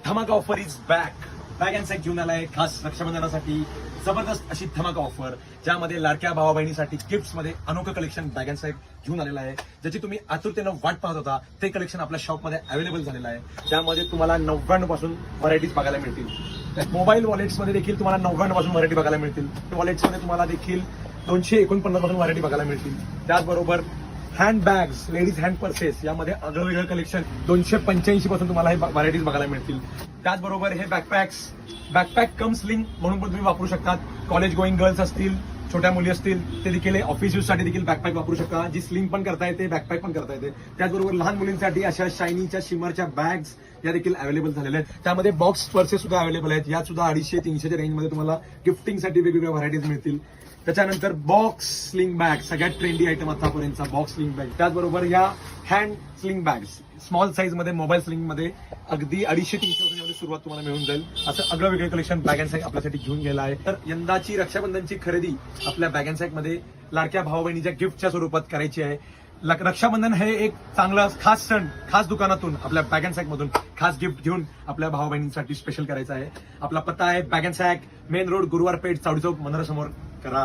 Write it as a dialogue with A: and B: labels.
A: धमाका offer is back. Bag and sack घेऊन आलाय खास रक्षाबंधनासाठी जबरदस्त अशी धमाका ऑफर, ज्यामध्ये लाडक्या भावा बहिणीसाठी गिफ्ट्स मध्ये अनोखं कलेक्शन बॅग अँड सॅक घेऊन आलेलं आहे, ज्याची तुम्ही आतुरतेनं वाट पाहत होता. ते कलेक्शन आपल्या शॉपमध्ये अवेलेबल झालेलं आहे. त्यामध्ये तुम्हाला 99 पासून व्हरायटीज बघायला मिळतील. मोबाईल वॉलेट्समध्ये देखील तुम्हाला 99 पासून व्हरायटी बघायला मिळतील. वॉलेट्समध्ये तुम्हाला देखील 249 पासून व्हरायटी बघायला मिळतील. त्याचबरोबर hand bags, ladies hand purses, यामध्ये वेगळं कलेक्शन 285 पासून तुम्हाला हे व्हरायटीज बघायला मिळतील. त्याचबरोबर हे बॅकपॅक कम स्लिंग म्हणून पण तुम्ही वापरू शकतात. कॉलेज गोईंग गर्ल्स असतील, छोट्या मुली असतील, ते देखील ऑफिस यूज साठी देखील बॅकपॅक वापरू शकता, जी स्लिंग पण करता येते, बॅकपॅक पण करता येते. त्याचबरोबर लहान मुलींसाठी अशा शायनीच्या शिमरच्या बॅग्स या देखील अवेलेबल झालेल्या आहेत. त्यामध्ये बॉक्स पर्सेस सुद्धा अवेलेबल आहेत. यात सुद्धा 250-300च्या रेंजमध्ये तुम्हाला गिफ्टिंगसाठी वेगवेगळ्या व्हरायटीज मिळतील. त्याच्यानंतर बॉक्स स्लिंग बॅग, सगळ्यात ट्रेंडी आयटम आतापर्यंतचा बॉक्स स्लिंग बॅग. त्याचबरोबर या hand sling bags small size मध्ये, मोबाईल स्लिंग मध्ये अगदी 250-300 सुरुवात तुम्हाला मिळून जाईल. असं आगळं वेगळं कलेक्शन बॅग अँड सॅक आपल्यासाठी घेऊन गेला आहे. तर यंदाची रक्षाबंधनची खरेदी आपल्या बॅग अँड सॅक मध्ये लाडक्या भावा बहिणीच्या गिफ्टच्या स्वरूपात करायची आहे. रक्षाबंधन हे एक चांगला खास सण, खास दुकानातून आपल्या बॅग अँड सॅक मधून खास गिफ्ट घेऊन आपल्या भावा बहिणींसाठी स्पेशल करायचं आहे. आपला पत्ता आहे bag and sack, main road, Guruwar Peth, चावडी चौक, मंदिरासमोर. करा.